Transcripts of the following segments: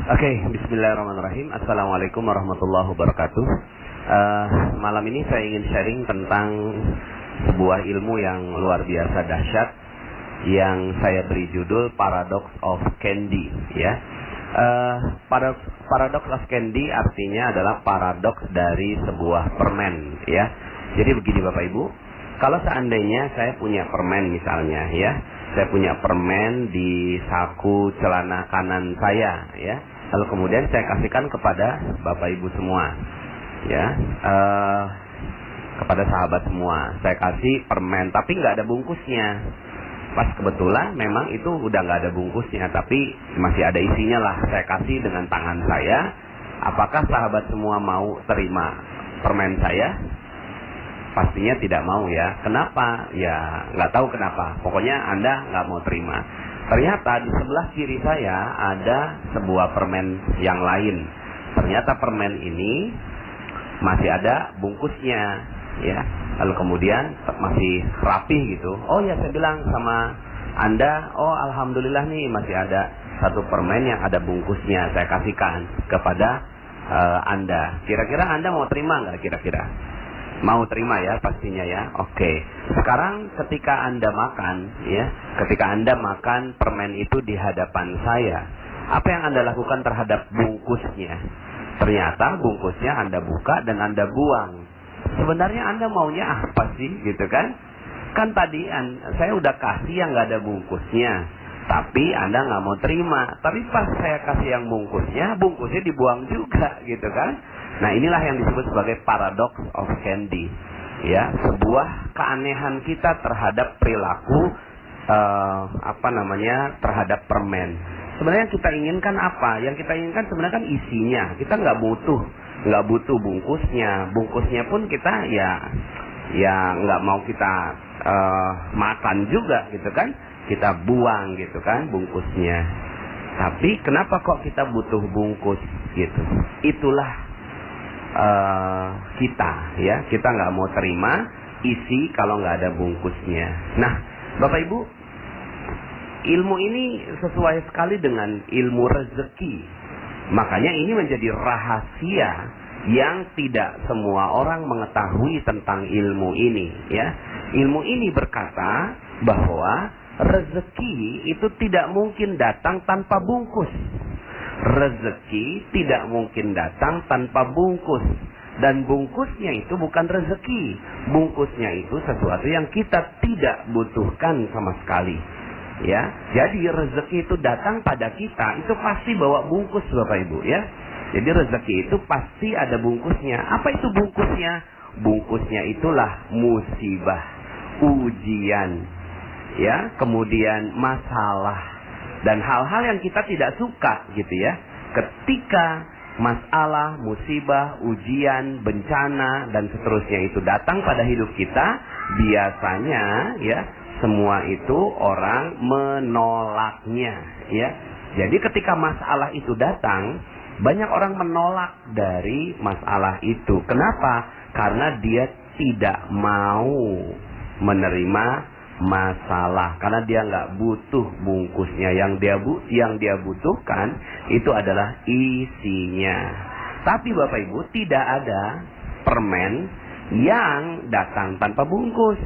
Oke, bismillahirrahmanirrahim. Assalamualaikum warahmatullahi wabarakatuh. Malam ini saya ingin sharing tentang sebuah ilmu yang luar biasa dahsyat yang saya beri judul Paradox of Candy. Ya, Paradox of Candy artinya adalah paradoks dari sebuah permen. Ya, jadi begini Bapak Ibu, kalau seandainya saya punya permen misalnya, ya, saya punya permen di saku celana kanan saya, ya. Lalu kemudian saya kasihkan kepada Bapak Ibu semua, ya, kepada sahabat semua. Saya kasih permen, tapi nggak ada bungkusnya. Pas kebetulan memang itu udah nggak ada bungkusnya, tapi masih ada isinya lah. Saya kasih dengan tangan saya. Apakah sahabat semua mau terima permen saya? Pastinya tidak mau, ya. Kenapa? Ya nggak tahu kenapa. Pokoknya Anda nggak mau terima. Ternyata di sebelah kiri saya ada sebuah permen yang lain. Ternyata permen ini masih ada bungkusnya, ya. Lalu kemudian masih rapi gitu. Oh ya, saya bilang sama Anda, oh alhamdulillah nih masih ada satu permen yang ada bungkusnya. Saya kasihkan kepada Anda. Kira-kira Anda mau terima nggak kira-kira? Mau terima, ya, pastinya, ya. Oke. Sekarang ketika Anda makan, ya, ketika Anda makan permen itu di hadapan saya, apa yang Anda lakukan terhadap bungkusnya? Ternyata bungkusnya Anda buka dan Anda buang. Sebenarnya Anda maunya apa sih, gitu kan? Kan tadi saya udah kasih yang nggak ada bungkusnya, tapi Anda nggak mau terima. Tapi pas saya kasih yang bungkusnya dibuang juga, gitu kan? Nah, inilah yang disebut sebagai paradox of candy, ya, sebuah keanehan kita terhadap perilaku terhadap permen. Sebenarnya yang kita inginkan apa? Yang kita inginkan sebenarnya kan isinya. Kita nggak butuh bungkusnya. Bungkusnya pun kita ya nggak mau kita makan juga, gitu kan? Kita buang, gitu kan, bungkusnya. Tapi kenapa kok kita butuh bungkus, gitu? Itulah kita, ya, kita nggak mau terima isi kalau nggak ada bungkusnya. Nah, Bapak Ibu, ilmu ini sesuai sekali dengan ilmu rezeki. Makanya ini menjadi rahasia yang tidak semua orang mengetahui tentang ilmu ini, ya. Ilmu ini berkata bahwa rezeki itu tidak mungkin datang tanpa bungkus. Rezeki tidak mungkin datang tanpa bungkus. Dan bungkusnya itu bukan rezeki. Bungkusnya itu sesuatu yang kita tidak butuhkan sama sekali, ya. Jadi rezeki itu datang pada kita, itu pasti bawa bungkus, Bapak Ibu, ya. Jadi rezeki itu pasti ada bungkusnya. Apa itu bungkusnya? Bungkusnya itulah musibah, ujian, ya, kemudian masalah dan hal-hal yang kita tidak suka, gitu, ya. Ketika masalah, musibah, ujian, bencana dan seterusnya itu datang pada hidup kita, biasanya, ya, semua itu orang menolaknya, ya. Jadi ketika masalah itu datang, banyak orang menolak dari masalah itu. Kenapa? Karena dia tidak mau menerima masalah, karena dia nggak butuh bungkusnya. Yang dia butuhkan itu adalah isinya. Tapi Bapak Ibu, tidak ada permen yang datang tanpa bungkus.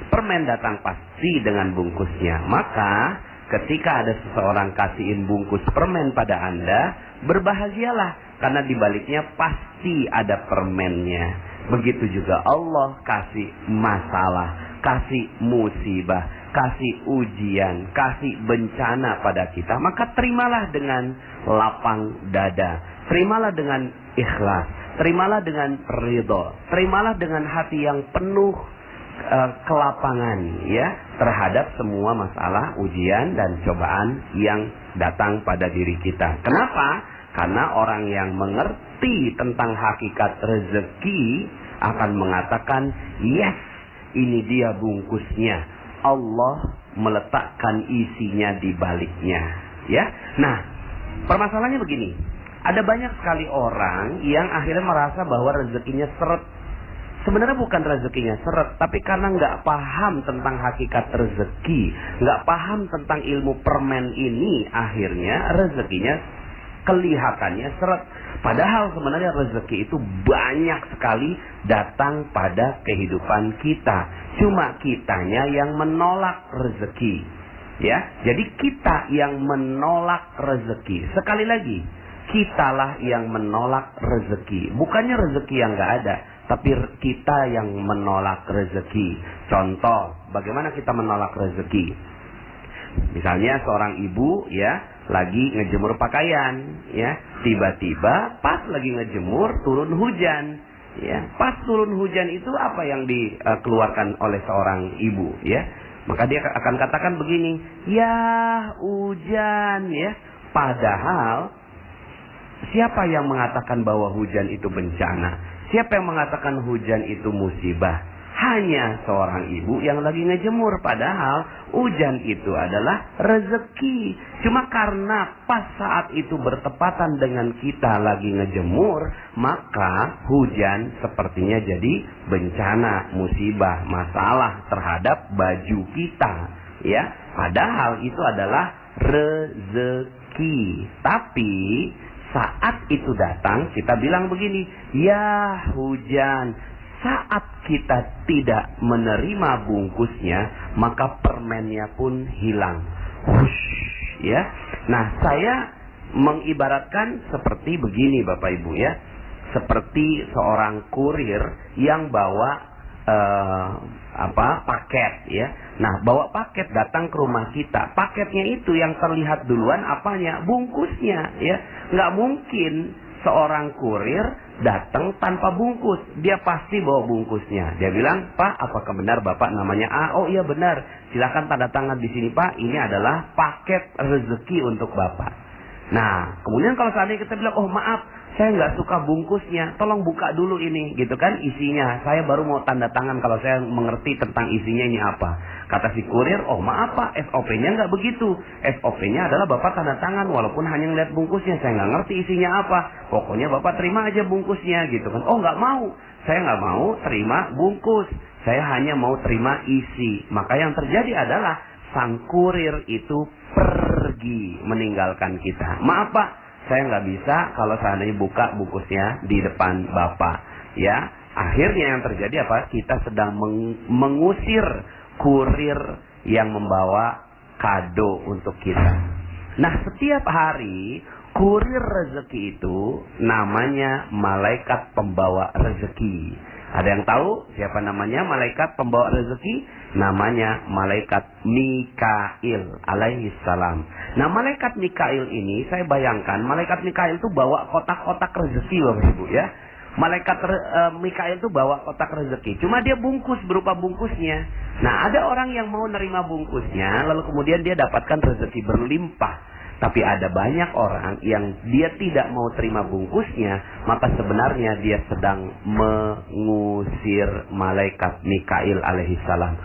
Permen datang pasti dengan bungkusnya. Maka ketika ada seseorang kasihin bungkus permen pada Anda, berbahagialah, karena dibaliknya pasti ada permennya. Begitu juga Allah kasih masalah, kasih musibah, kasih ujian, kasih bencana pada kita. Maka terimalah dengan lapang dada, terimalah dengan ikhlas, terimalah dengan ridho, terimalah dengan hati yang penuh kelapangan, ya, terhadap semua masalah, ujian dan cobaan yang datang pada diri kita. Kenapa? Karena orang yang mengerti tentang hakikat rezeki akan mengatakan, yes, ini dia bungkusnya. Allah meletakkan isinya di baliknya, ya. Nah, permasalahannya begini. Ada banyak sekali orang yang akhirnya merasa bahwa rezekinya seret. Sebenarnya bukan rezekinya seret, tapi karena nggak paham tentang hakikat rezeki, nggak paham tentang ilmu permen ini, akhirnya rezekinya Kelihatannya seret. Padahal sebenarnya rezeki itu banyak sekali datang pada kehidupan kita. Cuma kitanya yang menolak rezeki. Ya, jadi kita yang menolak rezeki. Sekali lagi, kitalah yang menolak rezeki. Bukannya rezeki yang nggak ada, tapi kita yang menolak rezeki. Contoh, bagaimana kita menolak rezeki? Misalnya seorang ibu ya lagi ngejemur pakaian, ya tiba-tiba pas lagi ngejemur turun hujan, ya pas turun hujan itu apa yang dikeluarkan oleh seorang ibu, ya maka dia akan katakan begini, ya hujan, ya padahal siapa yang mengatakan bahwa hujan itu bencana? Siapa yang mengatakan hujan itu musibah? Hanya seorang ibu yang lagi ngejemur. Padahal hujan itu adalah rezeki. Cuma karena pas saat itu bertepatan dengan kita lagi ngejemur, maka hujan sepertinya jadi bencana, musibah, masalah terhadap baju kita. Ya, padahal itu adalah rezeki. Tapi saat itu datang, kita bilang begini, ya hujan. Saat kita tidak menerima bungkusnya, maka permennya pun hilang. Hush, ya. Nah, saya mengibaratkan seperti begini, Bapak Ibu, ya. Seperti seorang kurir yang bawa paket, ya. Nah, bawa paket datang ke rumah kita. Paketnya itu yang terlihat duluan apanya? Bungkusnya, ya. Nggak mungkin seorang kurir datang tanpa bungkus. Dia pasti bawa bungkusnya. Dia bilang, Pak, apakah benar Bapak namanya A? Oh iya benar. Silakan tanda tangan di sini Pak. Ini adalah paket rezeki untuk Bapak. Nah, kemudian kalau seandainya kita bilang, oh maaf, saya nggak suka bungkusnya, tolong buka dulu ini, gitu kan, isinya. Saya baru mau tanda tangan kalau saya mengerti tentang isinya ini apa. Kata si kurir, oh maaf Pak, SOP-nya nggak begitu. SOP-nya adalah Bapak tanda tangan walaupun hanya ngeliat bungkusnya. Saya nggak ngerti isinya apa. Pokoknya Bapak terima aja bungkusnya, gitu kan. Oh nggak mau, saya nggak mau terima bungkus. Saya hanya mau terima isi. Maka yang terjadi adalah sang kurir itu pergi meninggalkan kita. Maaf Pak, saya nggak bisa kalau seandainya buka bungkusnya di depan Bapak. Ya, akhirnya yang terjadi apa? Kita sedang mengusir kurir yang membawa kado untuk kita. Nah, setiap hari kurir rezeki itu namanya malaikat pembawa rezeki. Ada yang tahu siapa namanya malaikat pembawa rezeki? Namanya malaikat Mikail alaihi salam. Nah, malaikat Mikail ini saya bayangkan malaikat Mikail itu bawa kotak-kotak rezeki, Bapak Ibu, ya. Malaikat Mikail itu bawa kotak rezeki. Cuma dia bungkus berupa bungkusnya. Nah, ada orang yang mau nerima bungkusnya lalu kemudian dia dapatkan rezeki berlimpah. Tapi ada banyak orang yang dia tidak mau terima bungkusnya, maka sebenarnya dia sedang mengusir malaikat Mikail alaihi salam.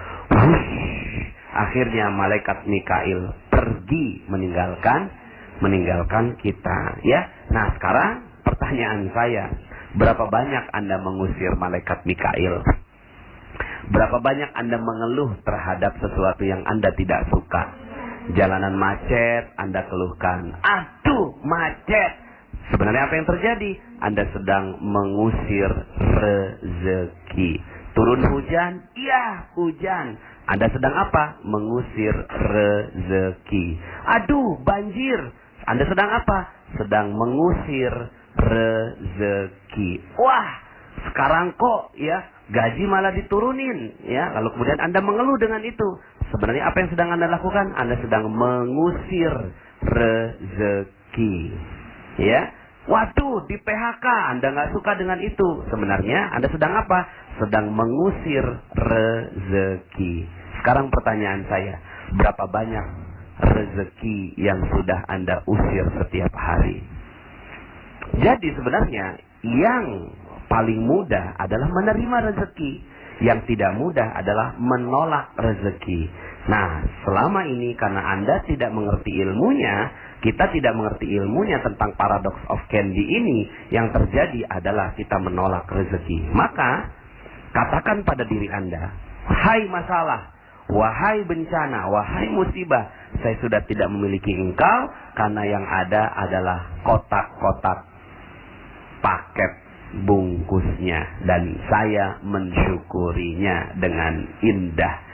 Akhirnya malaikat Mikail pergi meninggalkan kita, ya. Nah, sekarang pertanyaan saya, berapa banyak Anda mengusir malaikat Mikail? Berapa banyak Anda mengeluh terhadap sesuatu yang Anda tidak suka? Jalanan macet, Anda keluhkan, aduh macet. Sebenarnya apa yang terjadi? Anda sedang mengusir rezeki. Turun hujan? Iya, hujan. Anda sedang apa? Mengusir rezeki. Aduh, banjir. Anda sedang apa? Sedang mengusir rezeki. Wah, sekarang kok ya gaji malah diturunin, ya. Lalu kemudian Anda mengeluh dengan itu. Sebenarnya apa yang sedang Anda lakukan? Anda sedang mengusir rezeki, ya. Waduh, di PHK Anda nggak suka dengan itu. Sebenarnya Anda sedang apa? Sedang mengusir rezeki. Sekarang pertanyaan saya, berapa banyak rezeki yang sudah Anda usir setiap hari? Jadi sebenarnya yang paling mudah adalah menerima rezeki. Yang tidak mudah adalah menolak rezeki. Nah, selama ini karena Anda tidak mengerti ilmunya, kita tidak mengerti ilmunya tentang paradox of candy ini, yang terjadi adalah kita menolak rezeki. Maka, katakan pada diri Anda, hai masalah, wahai bencana, wahai musibah, saya sudah tidak memiliki engkau, karena yang ada adalah kotak-kotak paket bungkusnya, dan saya mensyukurinya dengan indah.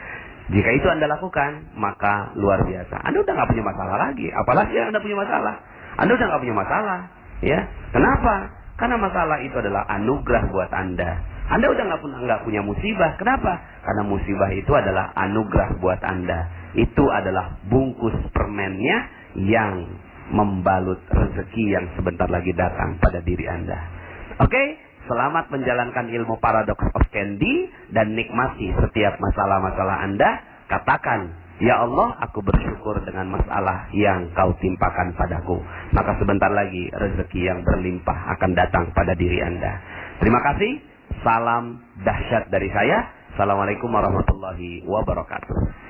Jika itu Anda lakukan, maka luar biasa. Anda udah nggak punya masalah lagi. Apalagi Anda punya masalah. Anda udah nggak punya masalah. Ya, kenapa? Karena masalah itu adalah anugerah buat Anda. Anda udah nggak punya musibah. Kenapa? Karena musibah itu adalah anugerah buat Anda. Itu adalah bungkus permennya yang membalut rezeki yang sebentar lagi datang pada diri Anda. Oke? Selamat menjalankan ilmu Paradox of Candy dan nikmati setiap masalah-masalah Anda. Katakan, ya Allah, aku bersyukur dengan masalah yang kau timpakan padaku. Maka sebentar lagi rezeki yang berlimpah akan datang pada diri Anda. Terima kasih. Salam dahsyat dari saya. Assalamualaikum warahmatullahi wabarakatuh.